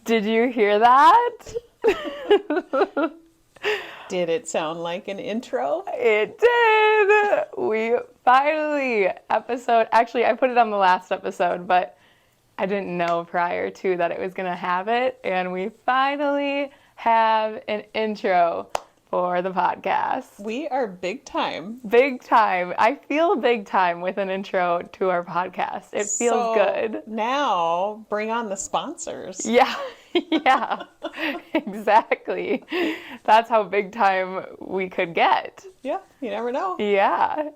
Did you hear that? Did it sound like an intro? It did. We finally, actually, I put it on the last episode, but I didn't know prior to that it was going to have it. And we finally have an intro for the podcast. We are big time. Big time. I feel big time with an intro to our podcast. It feels good. Now, bring on the sponsors. Yeah, yeah, exactly. That's how big time we could get. Yeah, you never know. Yeah.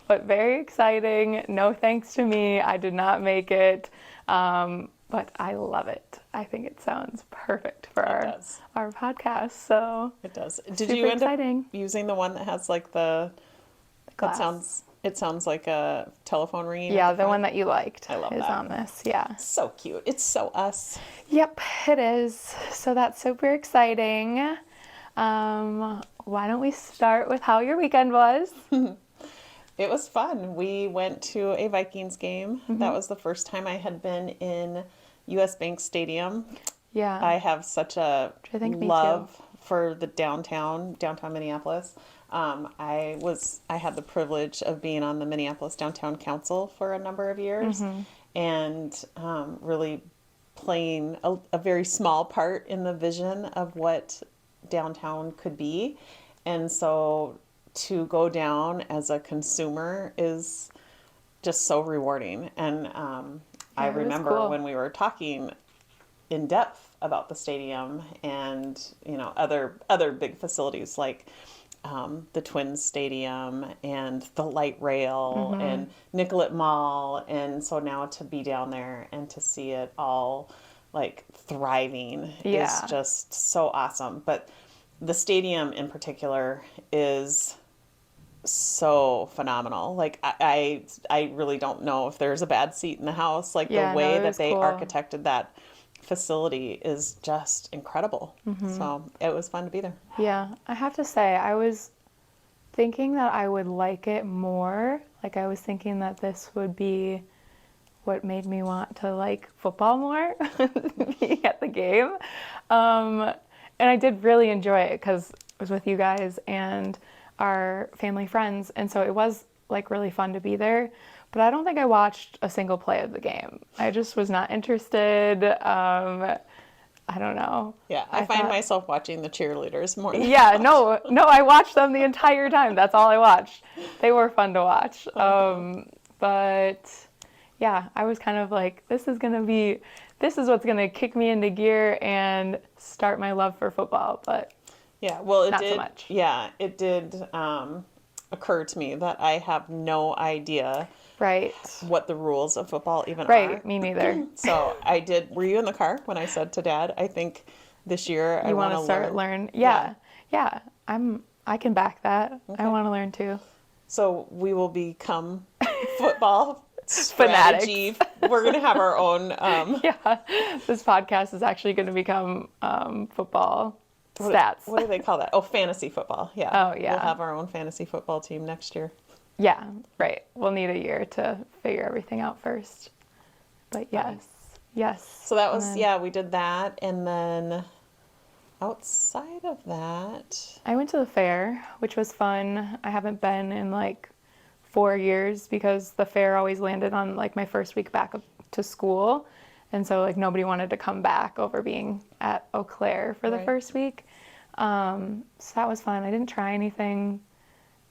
But very exciting. No thanks to me. I did not make it. But I love it. I think it sounds perfect for our podcast. So it does. Did super you end exciting. up using the one that has like the glass? It sounds like a telephone ringing. Yeah, the one that you liked I love is that. on this. Yeah. So cute. It's so us. Yep, it is. So that's super exciting. Why don't we start with how your weekend was? It was fun. We went to a Vikings game. Mm-hmm. That was the first time I had been in US Bank Stadium. Yeah. I have such a love for the downtown Minneapolis. I had the privilege of being on the Minneapolis Downtown Council for a number of years, mm-hmm. and really playing a very small part in the vision of what downtown could be. And so to go down as a consumer is just so rewarding. And I remember when we were talking in depth about the stadium and, you know, other big facilities like the Twins Stadium and the light rail, mm-hmm. and Nicollet Mall. And so now to be down there and to see it all like thriving is just so awesome. But the stadium in particular is so phenomenal. Like I really don't know if there's a bad seat in the house. Like the way that they architected that facility is just incredible. Mm-hmm. So it was fun to be there. Yeah, I have to say I was thinking that I would like it more. Like I was thinking that this would be what made me want to like football more, being at the game. And I did really enjoy it because it was with you guys and our family friends, and so it was like really fun to be there. But I don't think I watched a single play of the game. I just was not interested. I don't know. Yeah, I find myself watching the cheerleaders more than no, I watched them the entire time. That's all I watched. They were fun to watch. But yeah, I was kind of like, this is what's gonna kick me into gear and start my love for football. But yeah, well, not so much. Yeah, it did occur to me that I have no idea what the rules of football even are. Right, me neither. So I did. Were you in the car when I said to Dad, I think this year I want to start learn? Yeah. I can back that. Okay. I want to learn too. So we will become football strategy. We're going to have our own. This podcast is actually going to become football stats. What do they call that? Oh, fantasy football. Yeah. Oh, yeah. We'll have our own fantasy football team next year. Yeah, right. We'll need a year to figure everything out first. But yes. So that was, we did that. And then outside of that, I went to the fair, which was fun. I haven't been in like 4 years because the fair always landed on like my first week back to school. And so like nobody wanted to come back over being at Eau Claire for the first week. So that was fun. I didn't try anything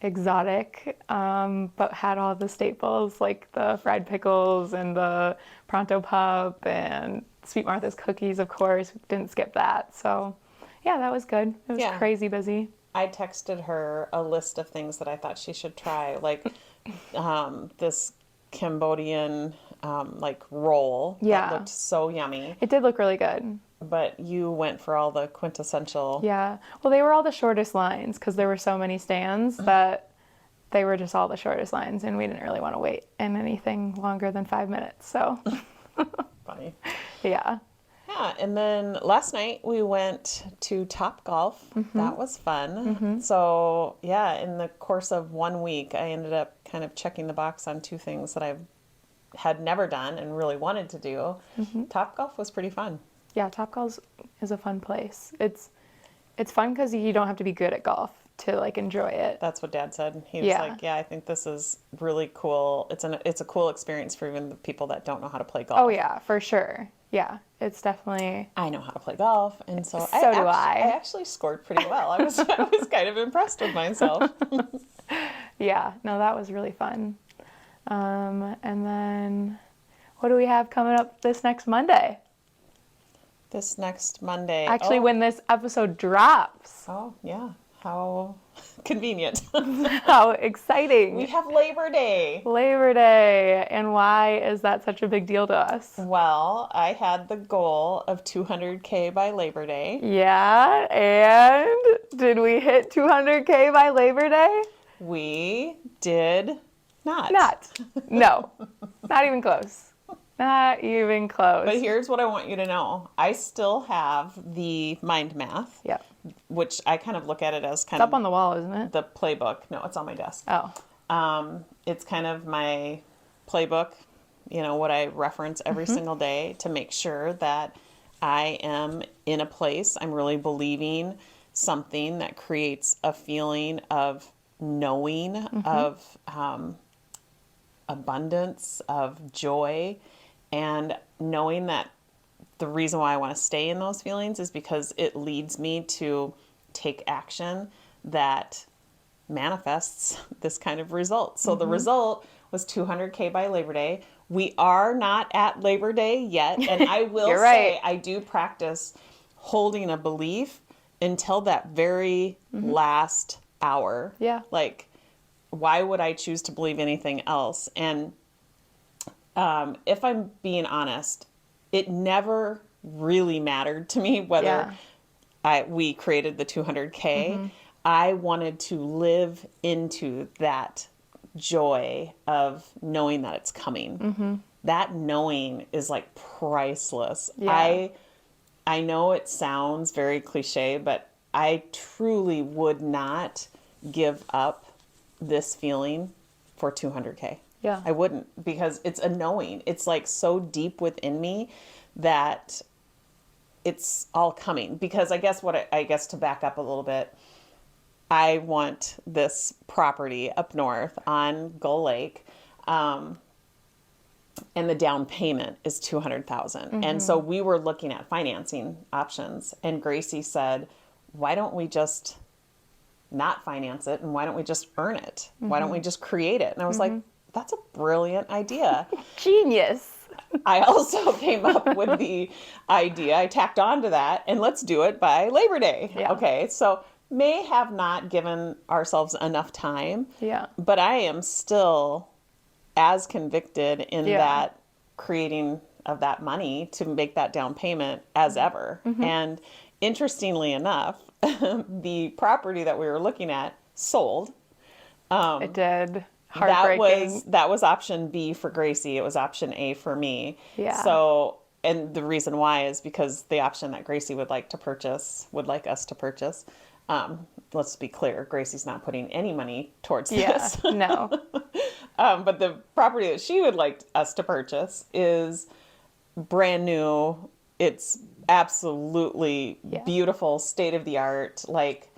exotic, but had all the staples like the fried pickles and the Pronto Pup and Sweet Martha's cookies, of course. Didn't skip that. So yeah, that was good. It was crazy busy. I texted her a list of things that I thought she should try, like this Cambodian like roll that looked so yummy. It did look really good. But you went for all the quintessential. Yeah. Well, they were all the shortest lines because there were so many stands that they were just all the shortest lines, and we didn't really want to wait in anything longer than 5 minutes. So funny. Yeah. Yeah. And then last night we went to Top Golf. Mm-hmm. That was fun. Mm-hmm. So yeah, in the course of 1 week, I ended up kind of checking the box on 2 things that I had never done and really wanted to do. Mm-hmm. Top Golf was pretty fun. Yeah, Topgolf is a fun place. It's fun because you don't have to be good at golf to like enjoy it. That's what Dad said. He was Yeah. like, "Yeah, I think this is really cool. It's a cool experience for even the people that don't know how to play golf." Oh yeah, for sure. Yeah, it's definitely. I know how to play golf, and so So do I. I actually scored pretty well. I was I was kind of impressed with myself. Yeah, no, that was really fun. And then, what do we have coming up this next Monday? This next Monday. Actually, when this episode drops. Oh, yeah. How convenient. How exciting. We have Labor Day. Labor Day. And why is that such a big deal to us? Well, I had the goal of 200K by Labor Day. Yeah, and did we hit 200K by Labor Day? We did not. No, not even close. Not even close. But here's what I want you to know. I still have the mind math. Yep. Which I kind of look at it as kind It's of up on the wall, isn't it? the playbook. No, it's on my desk. Oh. It's kind of my playbook, what I reference every single day to make sure that I am in a place, I'm really believing something that creates a feeling of knowing, of abundance, of joy, and knowing that the reason why I want to stay in those feelings is because it leads me to take action that manifests this kind of result. So the result was 200K by Labor Day. We are not at Labor Day yet. And I will You're say, right. I do practice holding a belief until that very last hour. Yeah. Like, why would I choose to believe anything else? And if I'm being honest, it never really mattered to me whether we created the 200K. I wanted to live into that joy of knowing that it's coming. That knowing is like priceless. Yeah. I know it sounds very cliche, but I truly would not give up this feeling for 200K. Yeah. I wouldn't, because it's a knowing. It's like so deep within me that it's all coming. Because I guess to back up a little bit, I want this property up north on Gull Lake, and the down payment is $200,000. And so we were looking at financing options, and Gracie said, "Why don't we just not finance it, and why don't we just earn it? Why don't we just create it?" And I was like, that's a brilliant idea. Genius. I also came up with the idea, I tacked on to that, and let's do it by Labor Day. Yeah. Okay, so may have not given ourselves enough time, Yeah. but I am still as convicted in that creating of that money to make that down payment as ever. And interestingly enough, the property that we were looking at sold. It did. Heartbreaking. That was option B for Gracie. It was option A for me. Yeah. So, and the reason why is because the option that Gracie would like us to purchase. Let's be clear, Gracie's not putting any money towards this. No. But the property that she would like us to purchase is brand new. It's absolutely beautiful, state of the art, like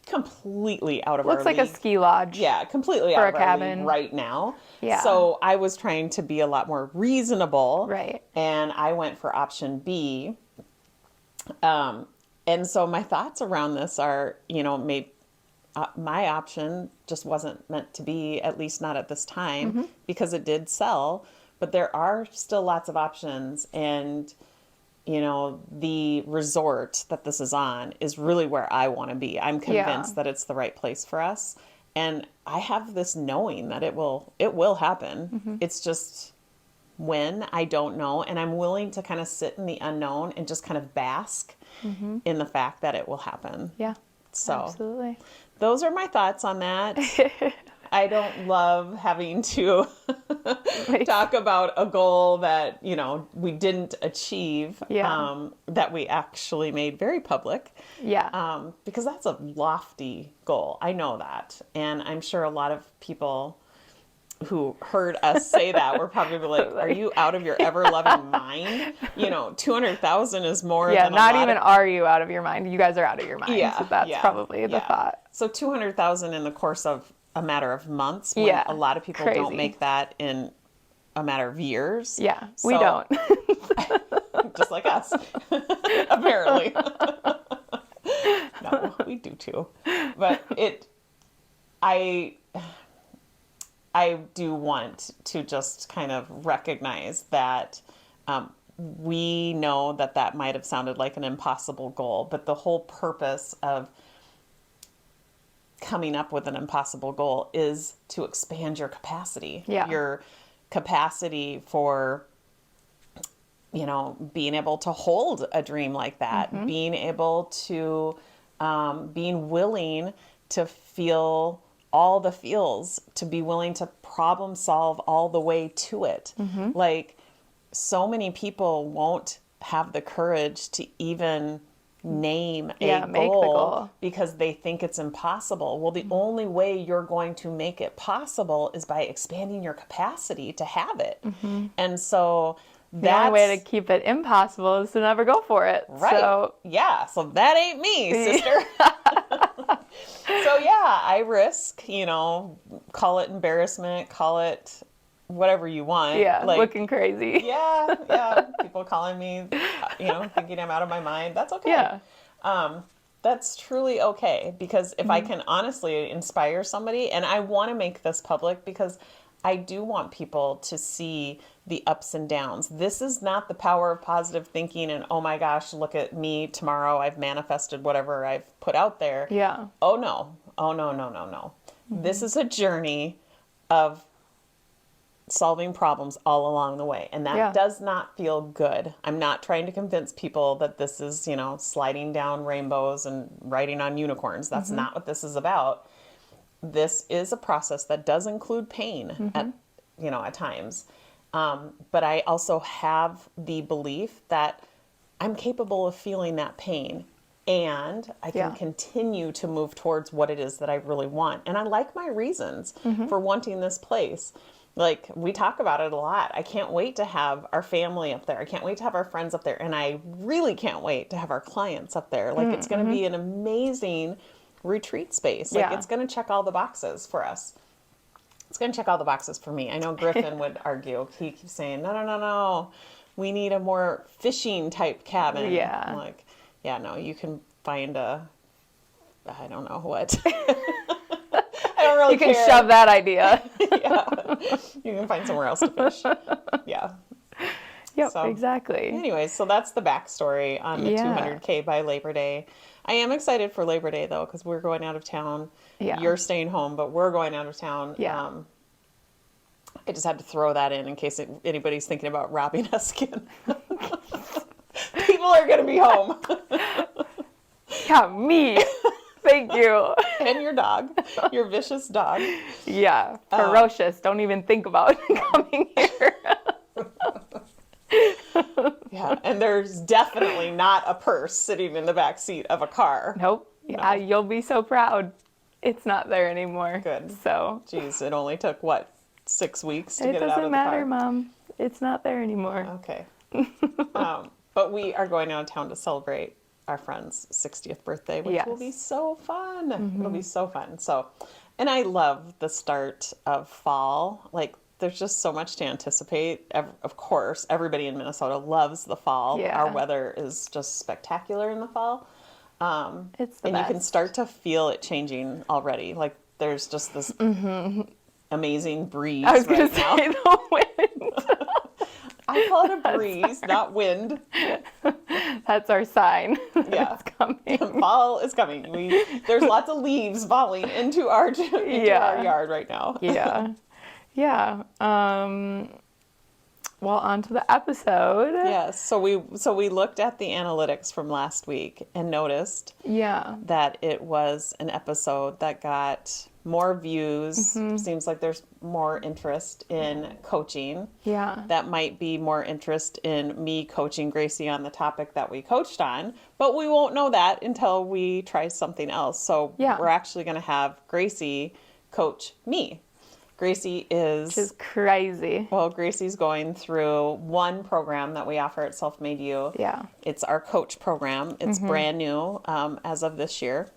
completely out of our Looks like league. a ski lodge. Yeah, completely for out a of our cabin. league right now. Yeah. So I was trying to be a lot more reasonable. Right. And I went for option B. And so my thoughts around this are, my option just wasn't meant to be, at least not at this time, because it did sell. But there are still lots of options. And, the resort that this is on is really where I want to be. I'm convinced that it's the right place for us. And I have this knowing that it will happen. It's just when, I don't know. And I'm willing to kind of sit in the unknown and just kind of bask in the fact that it will happen. Yeah. So Absolutely. those are my thoughts on that. I don't love having to talk about a goal that, we didn't achieve, that we actually made very public. Yeah. Because that's a lofty goal. I know that. And I'm sure a lot of people who heard us say that were probably like, are you out of your ever-loving mind? 200,000 is more Yeah, than not a lot even are you out of your mind. You guys are out of your mind. Yeah, So that's yeah, probably the yeah. thought. So 200,000 in the course of a matter of months, when a lot of people crazy. don't make that in a matter of years. Yeah, So, we don't. just like us, apparently. No, we do too. But I do want to just kind of recognize that we know that that might have sounded like an impossible goal, but the whole purpose of coming up with an impossible goal is to expand your capacity. Yeah. Your capacity for, being able to hold a dream like that, being able to, being willing to feel all the feels, to be willing to problem solve all the way to it. Like, so many people won't have the courage to even name a goal because they think it's impossible. Well, the only way you're going to make it possible is by expanding your capacity to have it. And so the only way to keep it impossible is to never go for it. Right. So that ain't me, sister. So I risk, call it embarrassment, call it whatever you want. Yeah, looking crazy. Yeah. People calling me, thinking I'm out of my mind. That's okay. Yeah. That's truly okay, because if I can honestly inspire somebody, and I want to make this public because I do want people to see the ups and downs. This is not the power of positive thinking and, oh my gosh, look at me tomorrow. I've manifested whatever I've put out there. Yeah. Oh no. This is a journey of solving problems all along the way. And that does not feel good. I'm not trying to convince people that this is, sliding down rainbows and riding on unicorns. That's not what this is about. This is a process that does include pain at times. But I also have the belief that I'm capable of feeling that pain, and I can continue to move towards what it is that I really want. And I like my reasons for wanting this place. Like, we talk about it a lot. I can't wait to have our family up there. I can't wait to have our friends up there. And I really can't wait to have our clients up there. Like, it's going to be an amazing retreat space. Like, it's going to check all the boxes for us. It's going to check all the boxes for me. I know Griffin would argue. He keeps saying, no. We need a more fishing type cabin. Yeah. I'm like, no, you can find I don't know what. I don't really care. You can shove that idea. You can find somewhere else to fish. Yeah. Yep, exactly. Anyways, so that's the backstory on the 200K by Labor Day. I am excited for Labor Day, though, because we're going out of town. Yeah. You're staying home, but we're going out of town. Yeah. I just had to throw that in case anybody's thinking about robbing us again. People are going to be home. Yeah, me. Thank you. And your dog. Your vicious dog. Yeah, ferocious. Don't even think about coming here. Yeah, and there's definitely not a purse sitting in the back seat of a car. Nope. Yeah, you'll be so proud. It's not there anymore. Good. So. Geez, it only took, 6 weeks to get it out of the car? It doesn't matter, Mom. It's not there anymore. Okay. But we are going out of town to celebrate our friend's 60th birthday, which will be so fun. It'll be so fun. So, and I love the start of fall. Like, there's just so much to anticipate. Of course, everybody in Minnesota loves the fall. Yeah. Our weather is just spectacular in the fall. It's the and best. You can start to feel it changing already. Like, there's just this amazing breeze I was right going to now. say the wind. I call it a breeze, not wind. That's our sign. Yeah. It's coming. Fall is coming. There's lots of leaves falling into our yard right now. Yeah. Well, on to the episode. Yes. So we looked at the analytics from last week and noticed that it was an episode that got more views. Seems like there's more interest in coaching. Yeah. That might be more interest in me coaching Gracie on the topic that we coached on, but we won't know that until we try something else. So we're actually going to have Gracie coach me. Gracie Which is crazy. well, Gracie's going through one program that we offer at Self-Made You. Yeah. It's our coach program. It's brand new as of this year.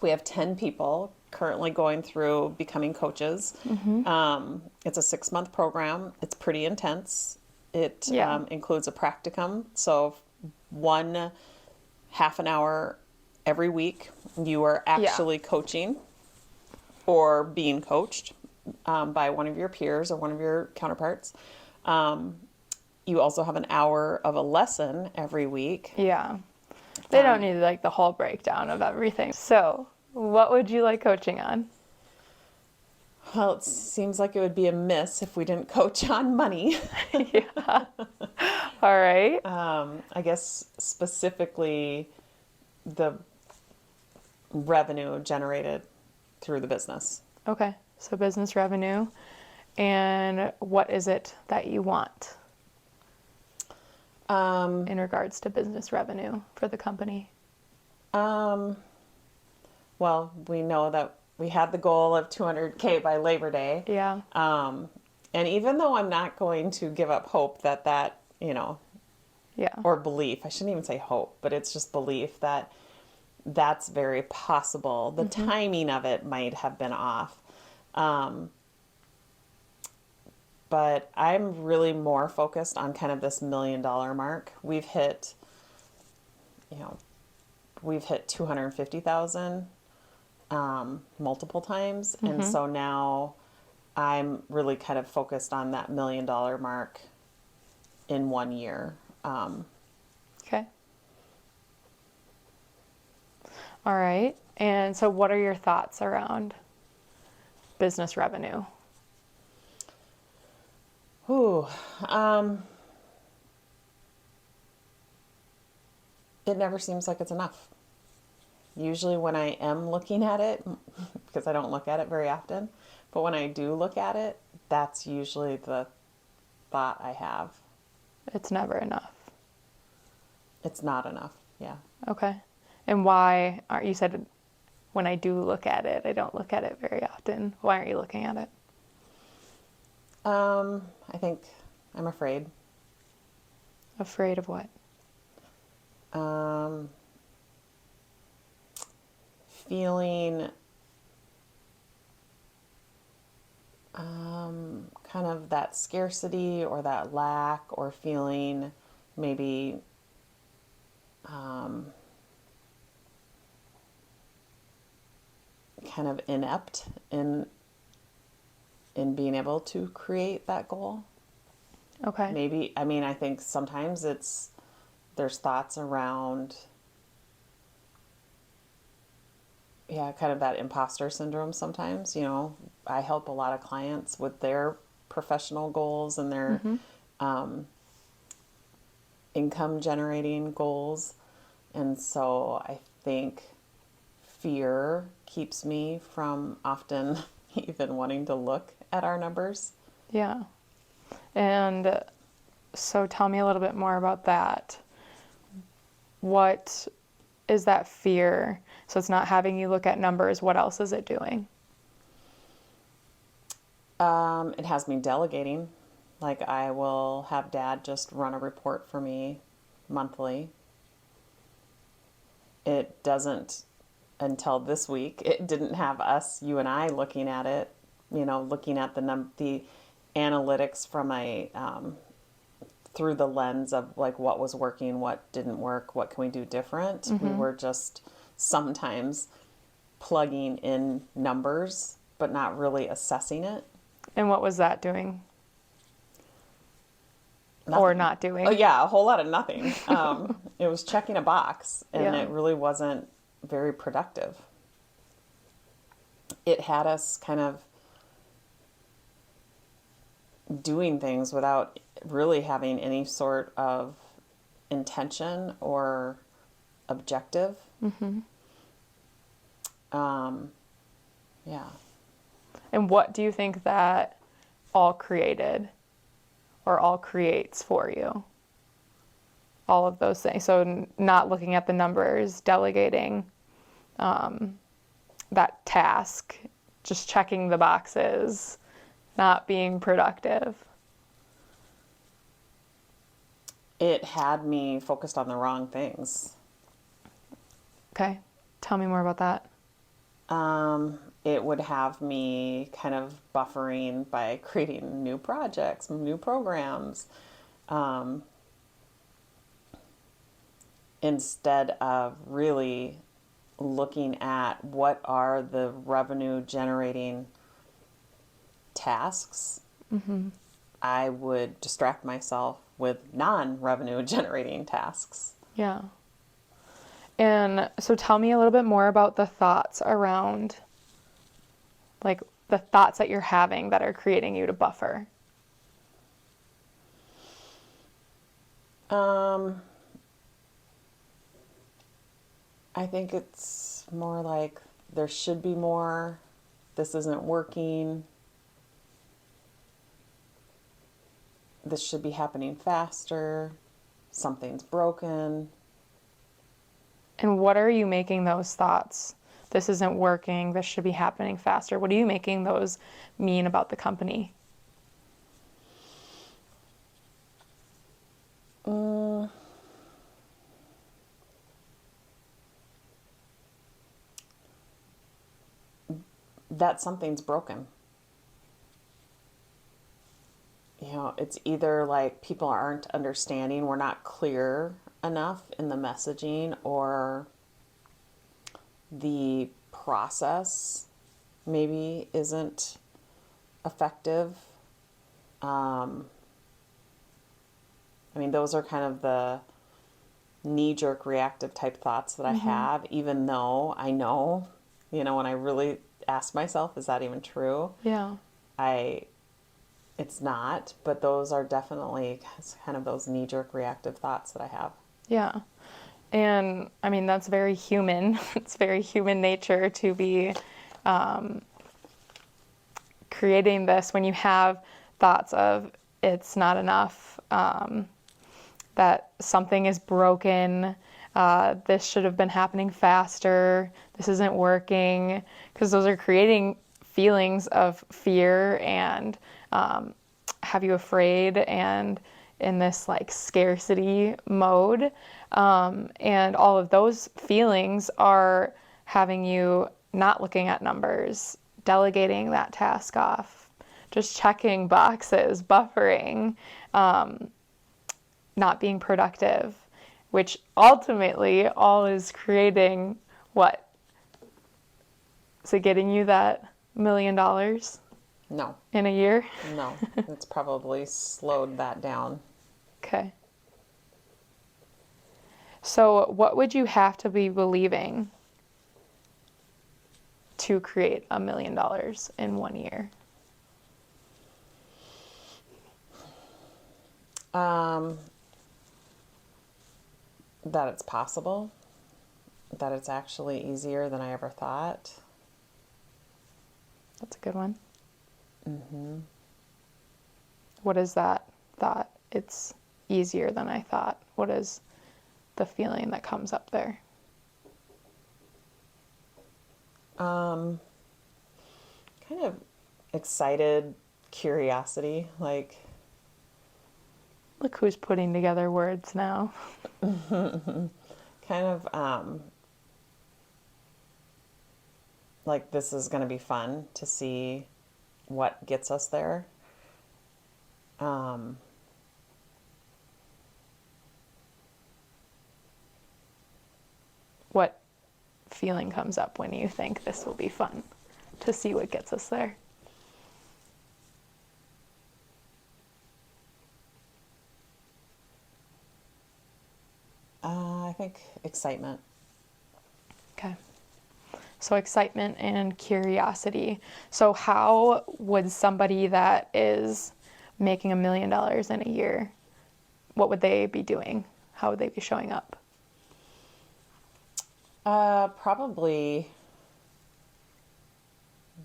We have 10 people currently going through becoming coaches. It's a 6-month program. It's pretty intense. It Yeah. includes a practicum. So one half an hour every week, you are actually coaching or being coached by one of your peers or one of your counterparts. You also have an hour of a lesson every week. Yeah. They don't need like the whole breakdown of everything. So, what would you like coaching on? Well, it seems like it would be a miss if we didn't coach on money. Yeah. All right. I guess specifically the revenue generated through the business. Okay. So, business revenue. And what is it that you want in regards to business revenue for the company? Well, we know that we had the goal of 200K by Labor Day. Yeah. And even though I'm not going to give up hope that, Yeah. or belief, I shouldn't even say hope, but it's just belief that that's very possible. The timing of it might have been off. But I'm really more focused on kind of this $1 million mark. We've hit 250,000 multiple times. And so now I'm really kind of focused on that $1 million mark in 1 year. Okay. All right. And so, what are your thoughts around business revenue? Ooh, it never seems like it's enough. Usually when I am looking at it, because I don't look at it very often, but when I do look at it, that's usually the thought I have. It's never enough. It's not enough. Yeah. Okay. And why aren't you said when I do look at it, I don't look at it very often. Why aren't you looking at it? I think I'm afraid. Afraid of what? Feeling kind of that scarcity or that lack, or feeling maybe kind of inept in being able to create that goal. Okay. Maybe, I mean, I think sometimes there's thoughts around, kind of that imposter syndrome sometimes. I help a lot of clients with their professional goals and their income generating goals. And so I think fear keeps me from often even wanting to look at our numbers. Yeah. And so tell me a little bit more about that. What is that fear? So it's not having you look at numbers. What else is it doing? It has me delegating. Like, I will have Dad just run a report for me monthly. It doesn't, until this week, it didn't have us, you and I, looking at it, looking at the analytics from through the lens of like what was working, what didn't work, what can we do different. We were just sometimes plugging in numbers, but not really assessing it. And what was that doing? Nothing. Or not doing? Oh, yeah, a whole lot of nothing. It was checking a box, and Yeah. it really wasn't very productive. It had us kind of doing things without really having any sort of intention or objective. Yeah. And what do you think that all created or all creates for you? All of those things. So not looking at the numbers, delegating that task, just checking the boxes, not being productive? It had me focused on the wrong things. Okay. Tell me more about that. It would have me kind of buffering by creating new projects, new programs, instead of really looking at what are the revenue generating tasks. I would distract myself with non-revenue generating tasks. Yeah. And so tell me a little bit more about the thoughts around, like the thoughts that you're having that are creating you to buffer. I think it's more like there should be more. This isn't working. This should be happening faster. Something's broken. And what are you making those thoughts? This isn't working. This should be happening faster. What are you making those mean about the company? That something's broken. It's either like people aren't understanding, we're not clear enough in the messaging, or the process maybe isn't effective. Those are kind of the knee-jerk reactive type thoughts that I have, even though I know, when I really ask myself, is that even true? Yeah. It's not, but those are definitely kind of those knee-jerk reactive thoughts that I have. Yeah. And that's very human. It's very human nature to be creating this when you have thoughts of it's not enough, that something is broken, this should have been happening faster, this isn't working, because those are creating feelings of fear and have you afraid and in this like scarcity mode. And all of those feelings are having you not looking at numbers, delegating that task off, just checking boxes, buffering, not being productive, which ultimately all is creating what? Is it getting you that $1 million No. in a year? No. It's probably slowed that down. Okay. So what would you have to be believing to create $1 million in 1 year? That it's possible, that it's actually easier than I ever thought. That's a good one. What is that thought? It's easier than I thought. What is the feeling that comes up there? Kind of excited curiosity, like Look who's putting together words now. kind of like this is going to be fun to see what gets us there. What feeling comes up when you think this will be fun to see what gets us there? I think excitement. Okay. So excitement and curiosity. So how would somebody that is making $1 million in a year, what would they be doing? How would they be showing up? Probably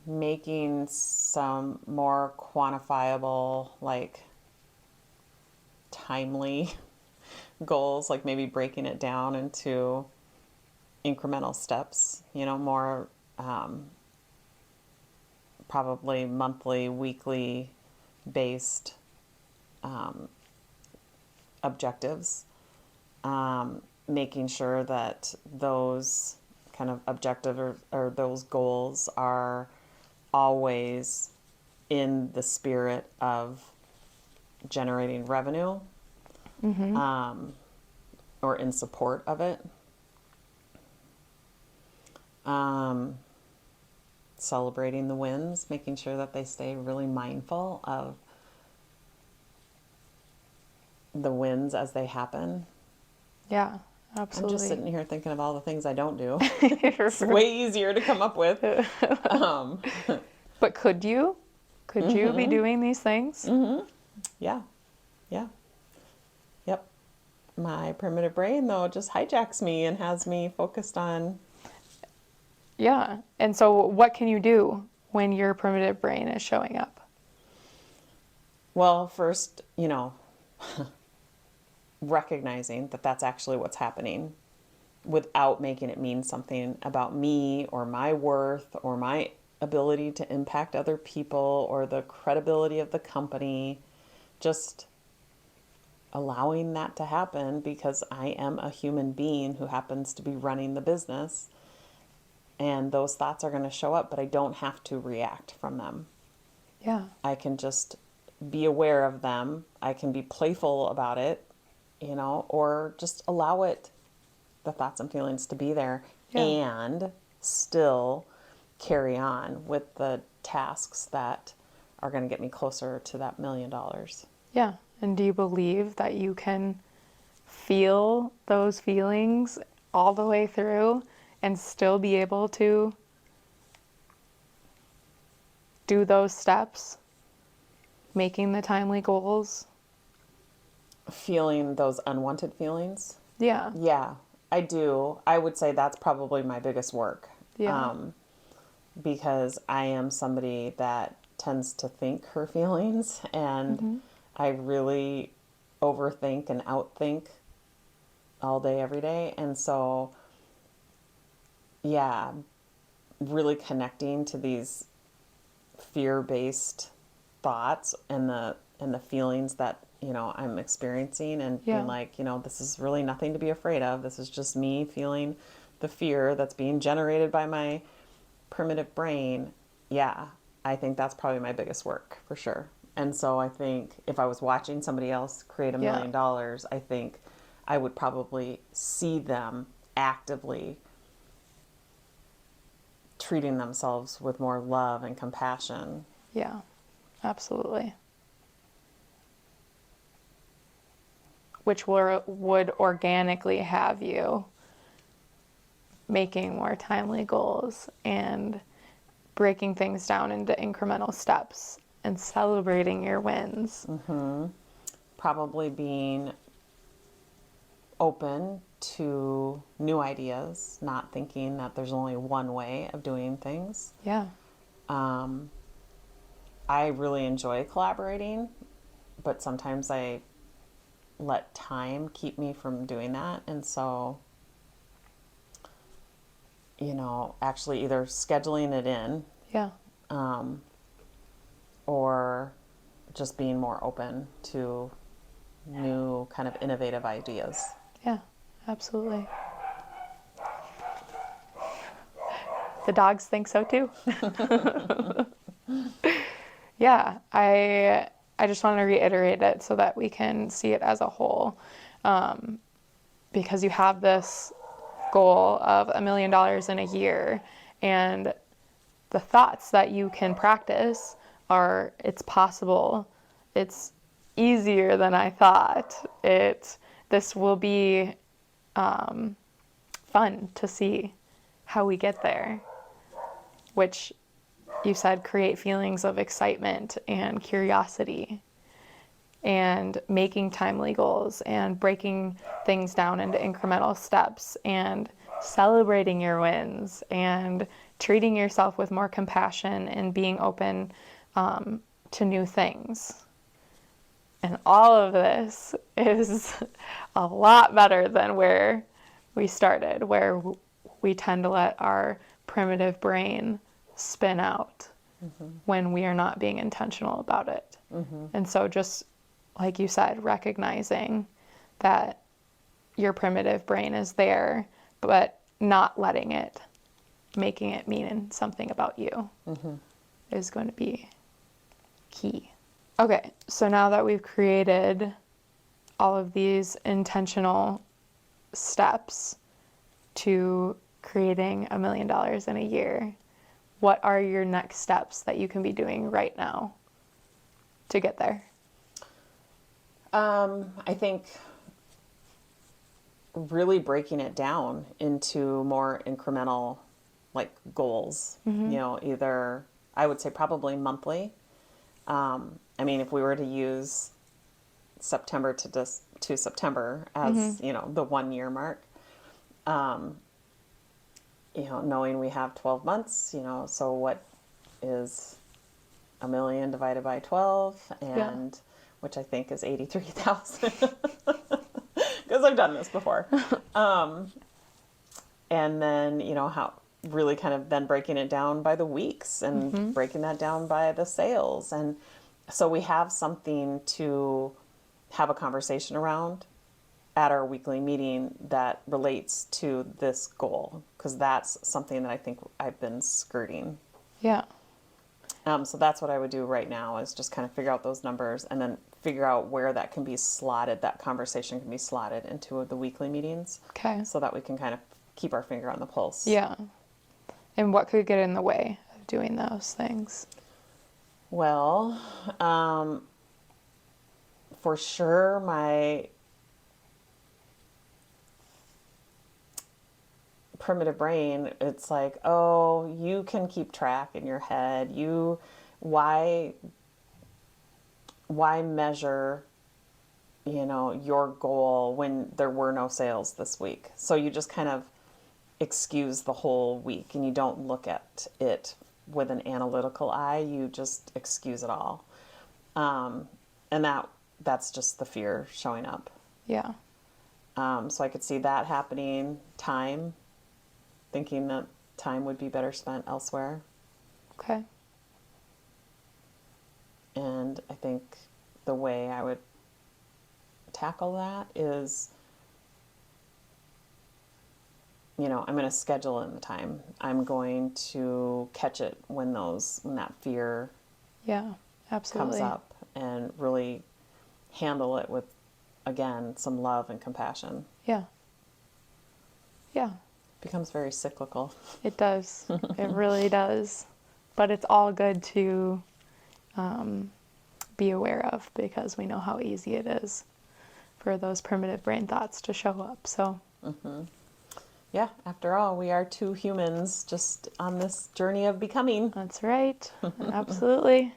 making some more quantifiable, like timely goals, like maybe breaking it down into incremental steps, more probably monthly, weekly based objectives, making sure that those kind of objective or those goals are always in the spirit of generating revenue, or in support of it. Celebrating the wins, making sure that they stay really mindful of the wins as they happen. Yeah, I'm absolutely. just sitting here thinking of all the things I don't do. It's way easier to come up with. But could you? Could you be doing these things? Yeah. Yeah. Yep. My primitive brain, though, just hijacks me and has me focused on. Yeah. And so what can you do when your primitive brain is showing up? Well, first, recognizing that that's actually what's happening without making it mean something about me or my worth or my ability to impact other people or the credibility of the company. Just allowing that to happen because I am a human being who happens to be running the business. And those thoughts are going to show up, but I don't have to react from them. Yeah. I can just be aware of them. I can be playful about it, or just allow it, the thoughts and feelings, to be there, and still carry on with the tasks that are going to get me closer to that $1 million. Yeah. And do you believe that you can feel those feelings all the way through and still be able to do those steps, making the timely goals? Feeling those unwanted feelings? Yeah. Yeah, I do. I would say that's probably my biggest work. Yeah. Because I am somebody that tends to think her feelings, and I really overthink and outthink all day, every day. And so, yeah, really connecting to these fear-based thoughts and the feelings that I'm experiencing, and being like, this is really nothing to be afraid of. This is just me feeling the fear that's being generated by my primitive brain. Yeah, I think that's probably my biggest work for sure. And so I think if I was watching somebody else create $1 million, I think I would probably see them actively treating themselves with more love and compassion. Yeah, absolutely. Which would organically have you making more timely goals and breaking things down into incremental steps and celebrating your wins. Probably being open to new ideas, not thinking that there's only one way of doing things. Yeah. I really enjoy collaborating, but sometimes I let time keep me from doing that. And so, actually either scheduling it in, Yeah. or just being more open to new kind of innovative ideas. Yeah, absolutely. The dogs think so too. Yeah, I just want to reiterate it so that we can see it as a whole. Because you have this goal of $1 million in a year, and the thoughts that you can practice are, it's possible, it's easier than I thought, this will be fun to see how we get there, which you said create feelings of excitement and curiosity, and making timely goals and breaking things down into incremental steps and celebrating your wins and treating yourself with more compassion and being open to new things. And all of this is a lot better than where we started, where we tend to let our primitive brain spin out when we are not being intentional about it. And so just like you said, recognizing that your primitive brain is there, but not letting it, making it mean something about you is going to be key. Okay, so now that we've created all of these intentional steps to creating $1 million in a year, what are your next steps that you can be doing right now to get there? I think really breaking it down into more incremental like goals, either I would say probably monthly. I mean, if we were to use September to September as, the 1 year mark, knowing we have 12 months, so what is 1 million divided by 12 and which I think is 83,000 because I've done this before. And then, how really kind of then breaking it down by the weeks and breaking that down by the sales. And so we have something to have a conversation around at our weekly meeting that relates to this goal, because that's something that I think I've been skirting. Yeah. So that's what I would do right now, is just kind of figure out those numbers and then figure out where that can be slotted, that conversation can be slotted into the weekly meetings. Okay. So that we can kind of keep our finger on the pulse. Yeah. And what could get in the way of doing those things? Well, for sure, my primitive brain, it's like, oh, you can keep track in your head. Why measure, your goal when there were no sales this week? So you just kind of excuse the whole week and you don't look at it with an analytical eye. You just excuse it all. And that's just the fear showing up. Yeah. So I could see that happening. Time, thinking that time would be better spent elsewhere. Okay. And I think the way I would tackle that is, I'm going to schedule in the time. I'm going to catch it when that fear absolutely comes up, and really handle it with, again, some love and compassion. Yeah. Becomes very cyclical. It does. It really does. But it's all good to be aware of, because we know how easy it is for those primitive brain thoughts to show up. So. Yeah, after all, we are two humans just on this journey of becoming. That's right. Absolutely.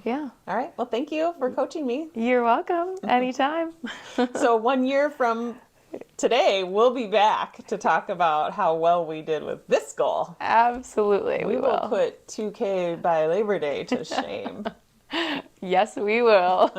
Yeah. All right. Well, thank you for coaching me. You're welcome. Anytime. So 1 year from today, we'll be back to talk about how well we did with this goal. Absolutely. We will put 2K by Labor Day to shame. Yes, we will.